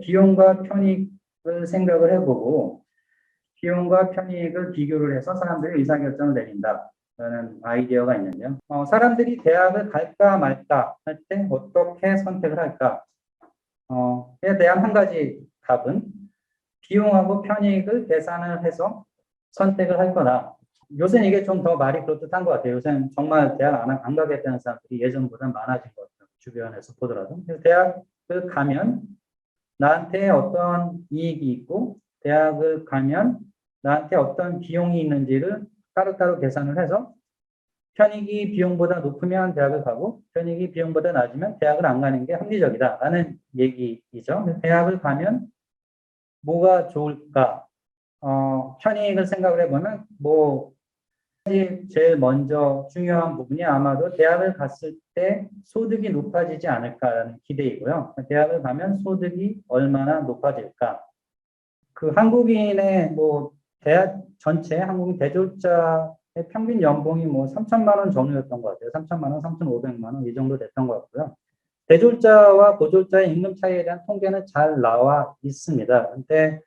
비용과 편익을 생각을 해보고 비용과 편익을 비교를 해서 사람들이 의사결정을 내린다라는 아이디어가 있는데요. 사람들이 대학을 갈까 말까 할 때 어떻게 선택을 할까? 에 대한 한 가지 답은 비용하고 편익을 계산을 해서 선택을 할 거다. 요새는 이게 좀 더 말이 그럴듯한 것 같아요. 요새는 정말 대학 안 가겠다는 사람들이 예전보다 많아진 것 같아요. 주변에서 보더라도. 그래서 대학을 가면 나한테 어떤 이익이 있고 대학을 가면 나한테 어떤 비용이 있는지를 따로따로 계산을 해서 편익이 비용보다 높으면 대학을 가고 편익이 비용보다 낮으면 대학을 안 가는 게 합리적이다라는 얘기이죠. 대학을 가면 뭐가 좋을까? 편익을 생각을 해보면 제일 먼저 중요한 부분이 아마도 대학을 갔을 때 소득이 높아지지 않을까라는 기대이고요. 대학을 가면 소득이 얼마나 높아질까? 그 한국인의 대학 전체 한국인 대졸자의 평균 연봉이 3천만 원 전후였던 것 같아요. 3천만 원, 3,500만 원 이 정도 됐던 것 같고요. 대졸자와 고졸자의 임금 차이에 대한 통계는 잘 나와 있습니다. 근데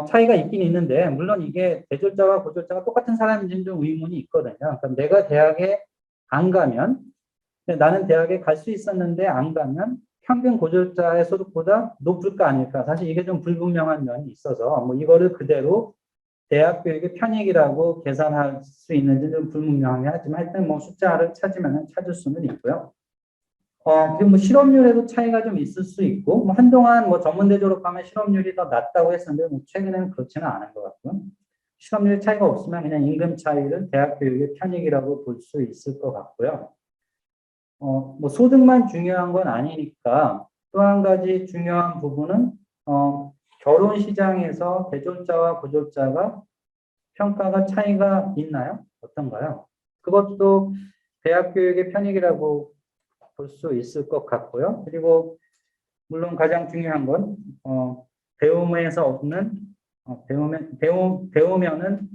차이가 있긴 있는데 물론 이게 대졸자와 고졸자가 똑같은 사람인지는 좀 의문이 있거든요. 그러니까 내가 대학에 안 가면 나는 대학에 갈 수 있었는데 안 가면 평균 고졸자의 소득보다 높을까 아닐까. 사실 이게 좀 불분명한 면이 있어서 이거를 그대로 대학 교육의 편익이라고 계산할 수 있는지 좀 불분명하긴 하지만 하여튼 숫자를 찾으면 찾을 수는 있고요. 그리고 실업률에도 차이가 좀 있을 수 있고, 한동안 전문대 졸업하면 실업률이 더 낮다고 했었는데, 최근에는 그렇지는 않은 것 같고요. 실업률 차이가 없으면 그냥 임금 차이를 대학 교육의 편익이라고 볼 수 있을 것 같고요. 소득만 중요한 건 아니니까 또 한 가지 중요한 부분은, 결혼 시장에서 대졸자와 고졸자가 평가가 차이가 있나요? 어떤가요? 그것도 대학 교육의 편익이라고 볼 수 있을 것 같고요. 그리고 물론 가장 중요한 건 배움에서 얻는 배우면은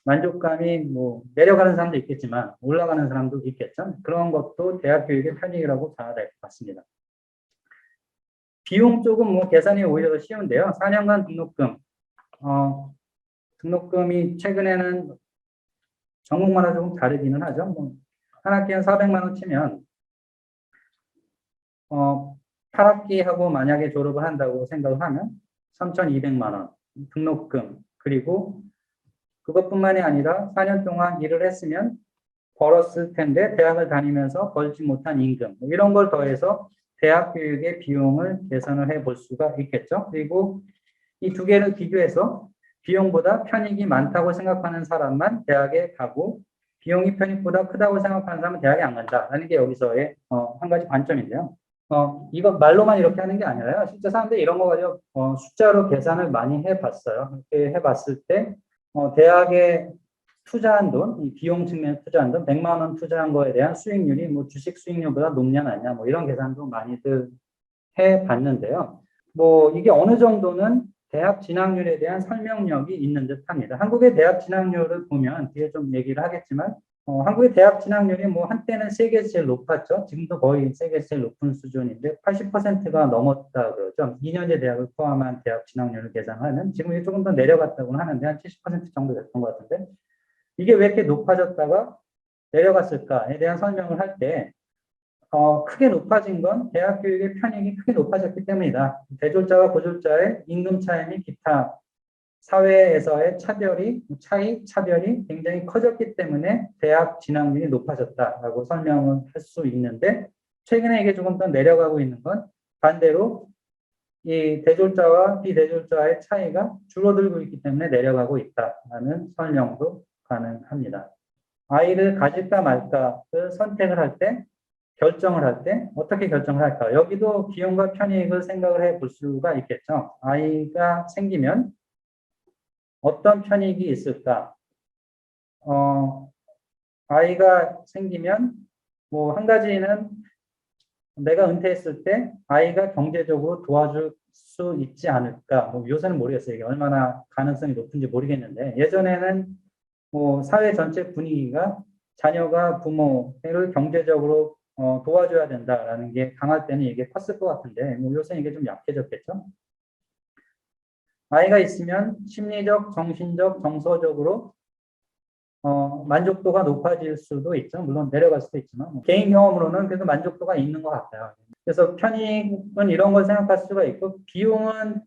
만족감이 내려가는 사람도 있겠지만 올라가는 사람도 있겠죠. 그런 것도 대학 교육의 편익이라고 봐야 될 것 같습니다. 비용 쪽은 계산이 오히려 더 쉬운데요. 4년간 등록금 등록금이 최근에는 전국마다 조금 다르기는 하죠. 한 학기에 400만 원 치면 8학기 하고 만약에 졸업을 한다고 생각을 하면 3,200만 원 등록금, 그리고 그것뿐만이 아니라 4년 동안 일을 했으면 벌었을 텐데 대학을 다니면서 벌지 못한 임금, 이런 걸 더해서 대학 교육의 비용을 계산을 해볼 수가 있겠죠. 그리고 이 두 개를 비교해서 비용보다 편익이 많다고 생각하는 사람만 대학에 가고 비용이 편익보다 크다고 생각하는 사람은 대학에 안 간다라는 게 여기서의 한 가지 관점인데요. 이거 말로만 이렇게 하는 게 아니라요. 실제 사람들이 이런 거 가지고 숫자로 계산을 많이 해봤어요. 이렇게 해봤을 때 대학에 투자한 돈, 이 비용 측면에 투자한 돈, 100만 원 투자한 거에 대한 수익률이 주식 수익률보다 높냐 낮냐 이런 계산도 많이들 해봤는데요. 이게 어느 정도는 대학 진학률에 대한 설명력이 있는 듯합니다. 한국의 대학 진학률을 보면 뒤에 좀 얘기를 하겠지만 한국의 대학 진학률이 한때는 세계에서 제일 높았죠. 지금도 거의 세계에서 제일 높은 수준인데 80%가 넘었다 그러죠. 2년제 대학을 포함한 대학 진학률을 계산하면 지금 이게 조금 더 내려갔다고 하는데 한 70% 정도 됐던 것 같은데 이게 왜 이렇게 높아졌다가 내려갔을까에 대한 설명을 할 때 크게 높아진 건 대학 교육의 편익이 크게 높아졌기 때문이다. 대졸자와 고졸자의 임금 차이 및 기타 사회에서의 차별이 굉장히 커졌기 때문에 대학 진학률이 높아졌다라고 설명을 할 수 있는데 최근에 이게 조금 더 내려가고 있는 건 반대로 이 대졸자와 비대졸자의 차이가 줄어들고 있기 때문에 내려가고 있다라는 설명도 가능합니다. 아이를 가질까 말까를 선택을 할 때, 결정을 할 때 어떻게 결정을 할까? 여기도 비용과 편익을 생각을 해볼 수가 있겠죠. 아이가 생기면 어떤 편익이 있을까? 아이가 생기면 한 가지는 내가 은퇴했을 때 아이가 경제적으로 도와줄 수 있지 않을까? 요새는 모르겠어요. 이게 얼마나 가능성이 높은지 모르겠는데 예전에는 사회 전체 분위기가 자녀가 부모를 경제적으로 도와줘야 된다라는 게 강할 때는 이게 컸을 것 같은데 뭐 요새 이게 좀 약해졌겠죠. 아이가 있으면 심리적, 정신적, 정서적으로 만족도가 높아질 수도 있죠. 물론 내려갈 수도 있지만 개인 경험으로는 그래도 만족도가 있는 것 같아요. 그래서 편익은 이런 걸 생각할 수가 있고 비용은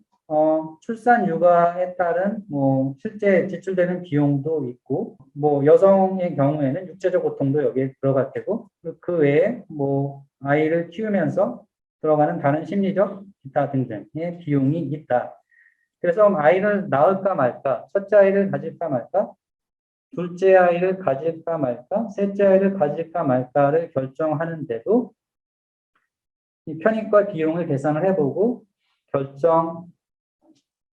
출산 육아에 따른 뭐 실제 지출되는 비용도 있고 뭐 여성의 경우에는 육체적 고통도 여기에 들어갈 테고 그 외에 뭐 아이를 키우면서 들어가는 다른 심리적 기타 등등의 비용이 있다. 그래서 아이를 낳을까 말까, 첫째 아이를 가질까 말까, 둘째 아이를 가질까 말까, 셋째 아이를 가질까 말까를 결정하는데도 이 편익과 비용을 계산을 해보고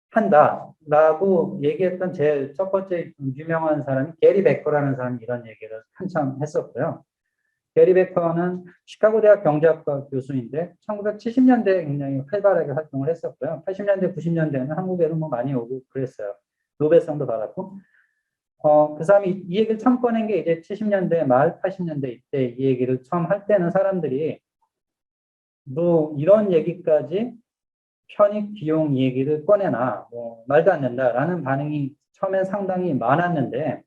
결정한다라고 얘기했던 제일 첫 번째 유명한 사람이 게리 베커라는 사람이 이런 얘기를 한참 했었고요. 게리 베커는 시카고 대학 경제학과 교수인데 1970년대에 굉장히 활발하게 활동을 했었고요. 80년대, 90년대에는 한국에도 뭐 많이 오고 그랬어요. 노벨상도 받았고. 그 사람이 이 얘기를 처음 꺼낸 게 이제 70년대 말 80년대 이때 이 얘기를 처음 할 때는 사람들이 뭐 이런 얘기까지 편익 비용 얘기를 꺼내나 뭐 말도 안 된다라는 반응이 처음엔 상당히 많았는데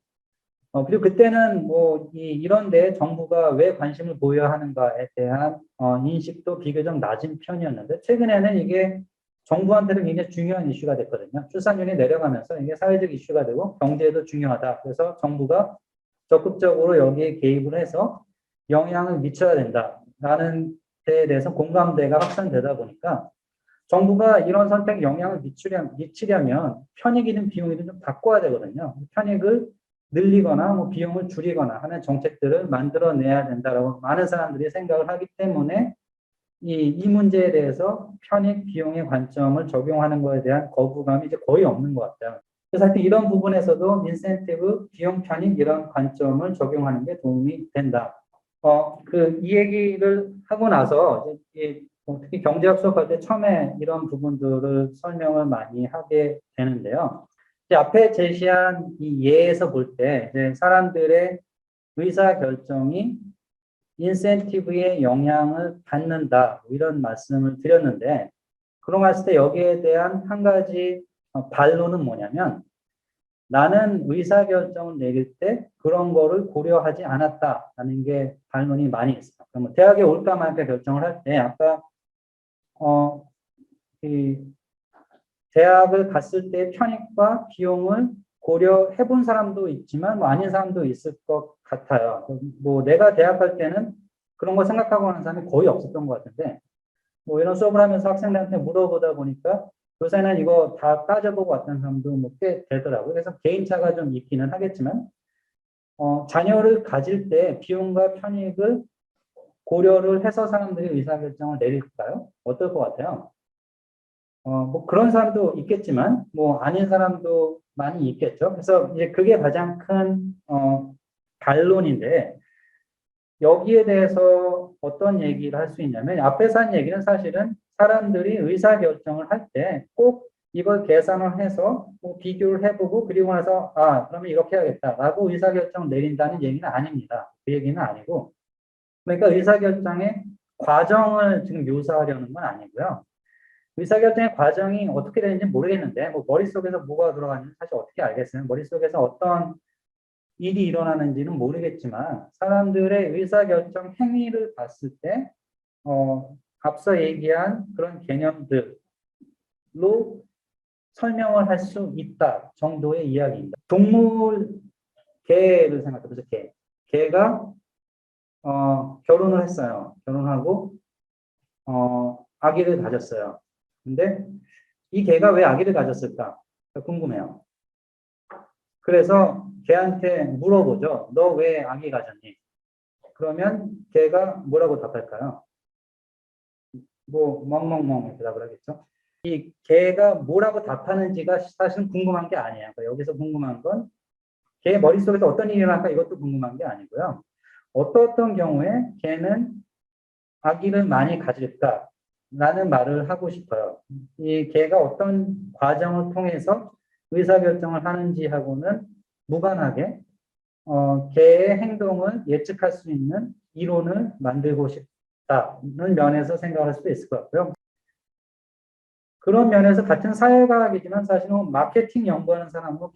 그리고 그때는 뭐 이런 데 정부가 왜 관심을 보여야 하는가에 대한 인식도 비교적 낮은 편이었는데 최근에는 이게 정부한테는 굉장히 중요한 이슈가 됐거든요. 출산율이 내려가면서 이게 사회적 이슈가 되고 경제에도 중요하다. 그래서 정부가 적극적으로 여기에 개입을 해서 영향을 미쳐야 된다라는 데에 대해서 공감대가 확산되다 보니까 정부가 이런 선택에 영향을 미치려면 편익이든 비용이든 좀 바꿔야 되거든요. 편익을 늘리거나 뭐 비용을 줄이거나 하는 정책들을 만들어내야 된다라고 많은 사람들이 생각을 하기 때문에 이 문제에 대해서 편익 비용의 관점을 적용하는 것에 대한 거부감이 이제 거의 없는 것 같아요. 그래서 하여튼 이런 부분에서도 인센티브, 비용 편익 이런 관점을 적용하는 게 도움이 된다. 이 얘기를 하고 나서 특히 경제학 수업할 때 처음에 이런 부분들을 설명을 많이 하게 되는데요. 이제 앞에 제시한 이 예에서 볼 때 사람들의 의사 결정이 인센티브의 영향을 받는다 이런 말씀을 드렸는데 그런 거 했을 때 여기에 대한 한 가지 반론은 뭐냐면 나는 의사결정을 내릴 때 그런 거를 고려하지 않았다라는 게 반론이 많이 있어요. 그러면 대학에 올까 말까 결정을 할 때 아까 이 대학을 갔을 때 편익과 비용을 고려해 본 사람도 있지만 뭐 아닌 사람도 있을 것 같아요. 뭐 내가 대학 갈 때는 그런 거 생각하고 하는 사람이 거의 없었던 것 같은데 뭐 이런 수업을 하면서 학생들한테 물어보다 보니까 요새는 이거 다 따져보고 왔던 사람도 뭐 꽤 되더라고요. 그래서 개인차가 좀 있기는 하겠지만 자녀를 가질 때 비용과 편익을 고려를 해서 사람들이 의사결정을 내릴까요? 어떨 것 같아요? 뭐 그런 사람도 있겠지만 뭐 아닌 사람도 많이 있겠죠. 그래서 이제 그게 가장 큰 반론인데 여기에 대해서 어떤 얘기를 할 수 있냐면 앞에서 한 얘기는 사실은 사람들이 의사결정을 할 때 꼭 이걸 계산을 해서 뭐 비교를 해보고 그리고 나서 그러면 이렇게 해야겠다라고 의사결정을 내린다는 얘기는 아닙니다. 그 얘기는 아니고 그러니까 의사결정의 과정을 지금 묘사하려는 건 아니고요. 의사결정의 과정이 어떻게 되는지 모르겠는데 뭐 머릿속에서 뭐가 돌아가는지 사실 어떻게 알겠어요. 머릿속에서 어떤 일이 일어나는지는 모르겠지만 사람들의 의사결정 행위를 봤을 때 앞서 얘기한 그런 개념들로 설명을 할 수 있다 정도의 이야기입니다. 동물 개를 생각해보세요. 개가 결혼을 했어요. 결혼하고 아기를 가졌어요. 근데 이 개가 왜 아기를 가졌을까? 궁금해요. 그래서 개한테 물어보죠. 너 왜 아기 가졌니? 그러면 개가 뭐라고 답할까요? 뭐 멍멍멍 대답을 하겠죠. 이 개가 뭐라고 답하는지가 사실은 궁금한 게 아니에요. 그러니까 여기서 궁금한 건 개 머릿속에서 어떤 일이 일어날까 이것도 궁금한 게 아니고요. 어떤 경우에 개는 아기를 많이 가질까? 라는 말을 하고 싶어요. 이 개가 어떤 과정을 통해서 의사결정을 하는지하고는 무관하게 개의 행동을 예측할 수 있는 이론을 만들고 싶다는 면에서 생각할 수도 있을 것 같고요. 그런 면에서 같은 사회과학이지만 사실은 마케팅 연구하는 사람하고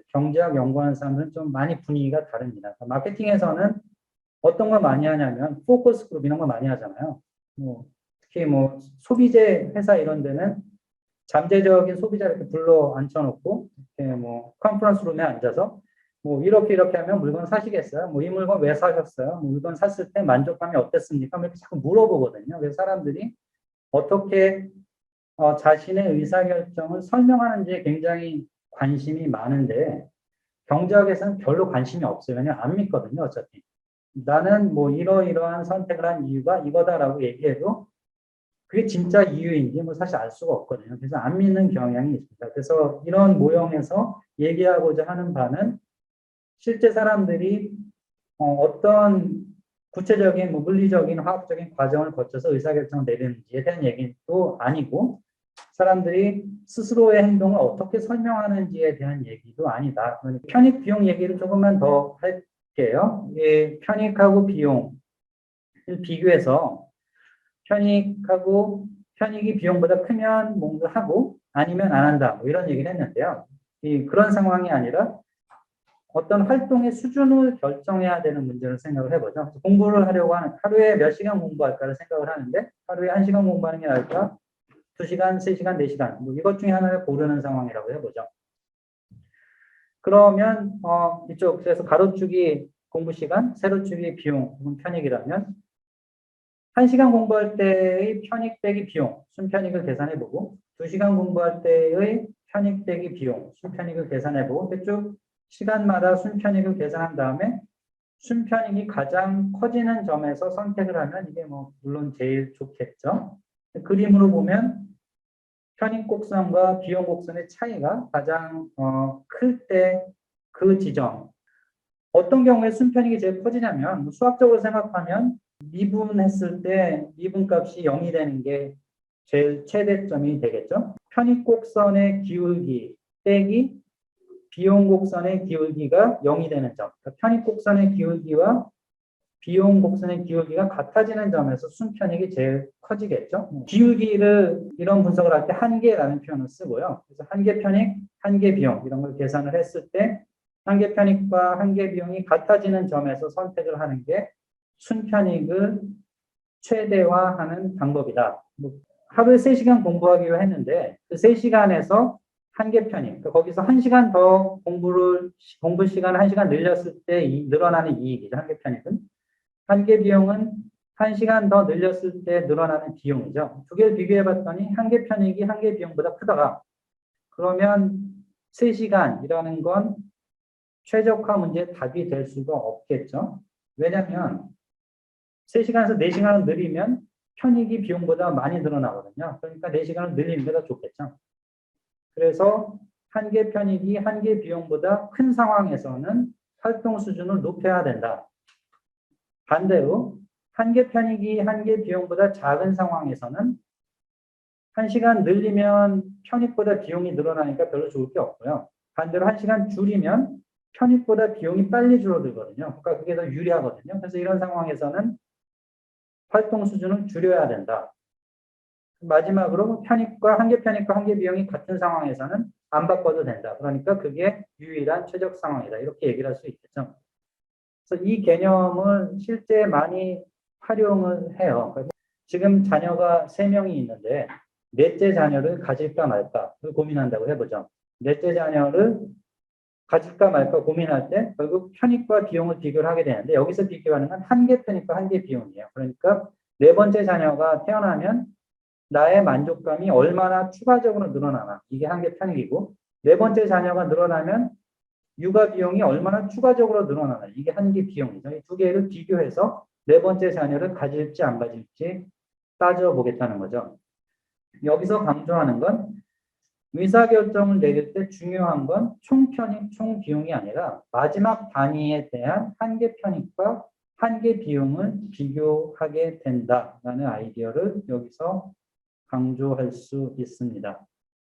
경제학 연구하는 사람들은 좀 많이 분위기가 다릅니다. 마케팅에서는 어떤 걸 많이 하냐면 포커스 그룹 이런 거 많이 하잖아요. 특히 소비재 회사 이런 데는 잠재적인 소비자를 이렇게 불러 앉혀놓고 이렇게 컨퍼런스 룸에 앉아서 이렇게 하면 물건 사시겠어요? 이 물건 왜 사셨어요? 물건 샀을 때 만족감이 어땠습니까? 이렇게 자꾸 물어보거든요. 그래서 사람들이 어떻게 자신의 의사결정을 설명하는지에 굉장히 관심이 많은데 경제학에서는 별로 관심이 없어요. 왜냐하면 안 믿거든요. 어차피. 나는 이러이러한 선택을 한 이유가 이거다라고 얘기해도 그게 진짜 이유인지 사실 알 수가 없거든요. 그래서 안 믿는 경향이 있습니다. 그래서 이런 모형에서 얘기하고자 하는 바는 실제 사람들이 어떤 구체적인 물리적인 화학적인 과정을 거쳐서 의사결정을 내리는지에 대한 얘기도 아니고 사람들이 스스로의 행동을 어떻게 설명하는지에 대한 얘기도 아니다. 편익 비용 얘기를 조금만 더 할게요. 편익하고 비용을 비교해서 편익이 비용보다 크면 뭔가 하고 아니면 안 한다. 이런 얘기를 했는데요. 그런 상황이 아니라 어떤 활동의 수준을 결정해야 되는 문제를 생각을 해보죠. 공부를 하려고 하는 하루에 몇 시간 공부할까를 생각을 하는데 하루에 1시간 공부하는 게 나을까? 2시간, 3시간, 4시간 이것 중에 하나를 고르는 상황이라고 해보죠. 그러면 그래서 가로축이 공부 시간, 세로축이 비용 혹은 편익이라면 1시간 공부할 때의 편익 빼기 비용, 순편익을 계산해보고 2시간 공부할 때의 편익 빼기 비용, 순편익을 계산해보고 쭉 시간마다 순편익을 계산한 다음에 순편익이 가장 커지는 점에서 선택을 하면 이게 물론 제일 좋겠죠. 그림으로 보면 편익 곡선과 비용 곡선의 차이가 가장 클 때 그 지점. 어떤 경우에 순편익이 제일 커지냐면 수학적으로 생각하면 미분했을 때 미분값이 0이 되는 게 제일 최대점이 되겠죠. 편익 곡선의 기울기 빼기 비용 곡선의 기울기가 0이 되는 점. 그러니까 편익 곡선의 기울기와 비용 곡선의 기울기가 같아지는 점에서 순편익이 제일 커지겠죠. 기울기를 이런 분석을 할 때 한계라는 표현을 쓰고요. 그래서 한계 편익, 한계 비용 이런 걸 계산을 했을 때 한계 편익과 한계 비용이 같아지는 점에서 선택을 하는 게 순편익을 최대화하는 방법이다. 하루에 3시간 공부하기로 했는데 그 3시간에서 한계 편익, 그러니까 거기서 1시간 더 공부 시간 1시간 늘렸을 때 늘어나는 이익이죠. 한계 편익은. 한계 비용은 1시간 더 늘렸을 때 늘어나는 비용이죠. 두 개를 비교해 봤더니 한계 편익이 한계 비용보다 크다가 그러면 3시간이라는 건 최적화 문제의 답이 될 수가 없겠죠. 왜냐하면 3시간에서 4시간을 늘리면 편익이 비용보다 많이 늘어나거든요. 그러니까 4시간을 늘리는 게 더 좋겠죠. 그래서 한계 편익이 한계 비용보다 큰 상황에서는 활동 수준을 높여야 된다. 반대로 한계 편익이 한계 비용보다 작은 상황에서는 1시간 늘리면 편익보다 비용이 늘어나니까 별로 좋을 게 없고요. 반대로 1시간 줄이면 편익보다 비용이 빨리 줄어들거든요. 그러니까 그게 더 유리하거든요. 그래서 이런 상황에서는 활동 수준을 줄여야 된다. 마지막으로 한계 편익과 한계 비용이 같은 상황에서는 안 바꿔도 된다. 그러니까 그게 유일한 최적 상황이다. 이렇게 얘기를 할 수 있겠죠. 그래서 이 개념을 실제 많이 활용을 해요. 지금 자녀가 3명이 있는데 넷째 자녀를 가질까 말까를 고민한다고 해보죠. 넷째 자녀를 가질까 말까 고민할 때 결국 편익과 비용을 비교를 하게 되는데 여기서 비교하는 건 한계 편익과 한계 비용이에요. 그러니까 4번째 자녀가 태어나면 나의 만족감이 얼마나 추가적으로 늘어나나 이게 한계 편익이고 4번째 자녀가 늘어나면 육아 비용이 얼마나 추가적으로 늘어나나 이게 한계 비용이죠. 이 두 개를 비교해서 4번째 자녀를 가질지 안 가질지 따져보겠다는 거죠. 여기서 강조하는 건 의사결정을 내릴 때 중요한 건 총편익, 총비용이 아니라 마지막 단위에 대한 한계 편익과 한계 비용을 비교하게 된다라는 아이디어를 여기서 강조할 수 있습니다.